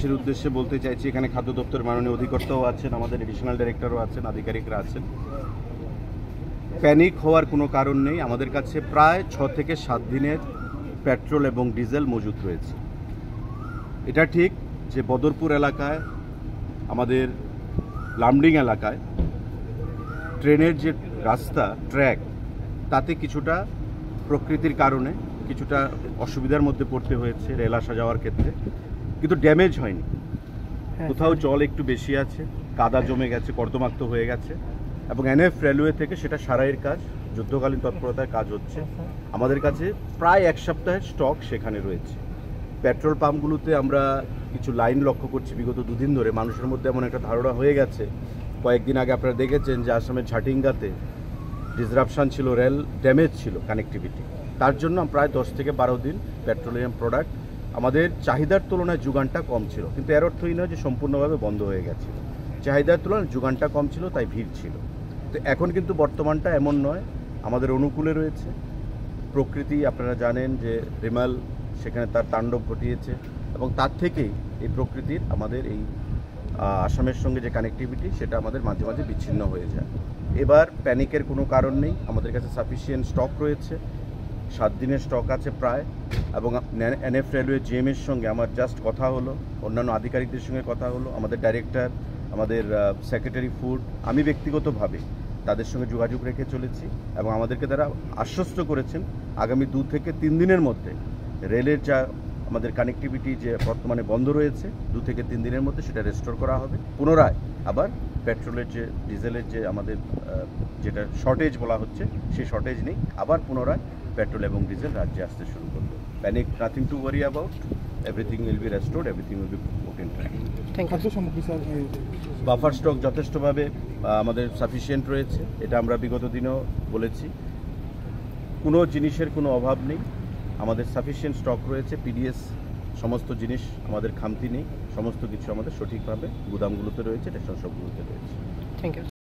দেশের উদ্দেশ্যে বলতে চাইছি, এখানে খাদ্য দপ্তরের মাননীয় অধিকর্তাও আছেন, আমাদের এডিশনাল ডিরেক্টরও আছেন, আধিকারিকরা আছেন। প্যানিক হওয়ার কোনো কারণ নেই। আমাদের কাছে প্রায় 6 থেকে 7 দিনের পেট্রোল এবং ডিজেল মজুত রয়েছে। এটা ঠিক যে বদরপুর এলাকায়, আমাদের লামডিং এলাকায় ট্রেনের যে রাস্তা ট্র্যাক, তাতে কিছুটা প্রকৃতির কারণে কিছুটা অসুবিধার মধ্যে পড়তে হয়েছে রেল আসা যাওয়ার ক্ষেত্রে, কিন্তু ড্যামেজ হয়নি। কোথাও জল একটু বেশি আছে, কাদা জমে গেছে, কর্দমাক্ত হয়ে গেছে, এবং এনএফ রেলওয়ে থেকে সেটা সারাইয়ের কাজ, যুদ্ধকালীন তৎপরতায় কাজ হচ্ছে। আমাদের কাছে প্রায় 1 সপ্তাহের স্টক সেখানে রয়েছে। পেট্রোল পাম্পগুলোতে আমরা কিছু লাইন লক্ষ্য করছি বিগত 2 দিন ধরে। মানুষের মধ্যে এমন একটা ধারণা হয়ে গেছে, কয়েকদিন আগে আপনারা দেখেছেন যে আসামের ঝাটিঙ্গাতে ডিসরাপশান ছিল, রেল ড্যামেজ ছিল, কানেক্টিভিটি। তার জন্য প্রায় 10 থেকে 12 দিন পেট্রোলিয়াম প্রোডাক্ট আমাদের চাহিদার তুলনায় যোগানটা কম ছিল, কিন্তু এর অর্থই নয় যে সম্পূর্ণভাবে বন্ধ হয়ে গেছে। চাহিদার তুলনায় যোগানটা কম ছিল, তাই ভিড় ছিল। তো এখন কিন্তু বর্তমানটা এমন নয়, আমাদের অনুকূলে রয়েছে। প্রকৃতি আপনারা জানেন যে রিমাল সেখানে তার তাণ্ডব ঘটিয়েছে, এবং তার থেকেই এই প্রকৃতির আমাদের এই আসামের সঙ্গে যে কানেক্টিভিটি, সেটা আমাদের মাঝে মাঝে বিচ্ছিন্ন হয়ে যায়। এবার প্যানিকের কোনো কারণ নেই। আমাদের কাছে সাফিসিয়েন্ট স্টক রয়েছে, 7 দিনের স্টক আছে প্রায়। এবং এনএফ রেলওয়ে জিএমের সঙ্গে আমার জাস্ট কথা হলো, অন্যান্য আধিকারিকদের সঙ্গে কথা হলো, আমাদের ডাইরেক্টর, আমাদের সেক্রেটারি ফুড, আমি ব্যক্তিগতভাবে তাদের সঙ্গে যোগাযোগ রেখে চলেছি, এবং আমাদেরকে তারা আশ্বস্ত করেছেন আগামী 2 থেকে 3 দিনের মধ্যে রেলের যা আমাদের কানেক্টিভিটি যে বর্তমানে বন্ধ রয়েছে, 2 থেকে 3 দিনের মধ্যে সেটা রেস্টোর করা হবে। পুনরায় আবার পেট্রোলের যে ডিজেলের যে আমাদের যেটা শর্টেজ বলা হচ্ছে, সেই শর্টেজ নেই। আবার পুনরায় পেট্রোল এবং ডিজেল রাজ্যে আসতে শুরু করবে। Panic, nothing to worry about, everything will be restored, everything will be put in track. Buffer stock যথেষ্টভাবে আমাদের সাফিসিয়েন্ট রয়েছে, এটা আমরা বিগত দিনেও বলেছি। কোনো জিনিসের কোনো অভাব নেই, আমাদের সাফিসিয়েন্ট স্টক রয়েছে। পিডিএস সমস্ত জিনিস আমাদের খামতি নেই, সমস্ত কিছু আমাদের সঠিকভাবে গুদামগুলোতে রয়েছে, রেশন শপগুলোতে রয়েছে। Thank you.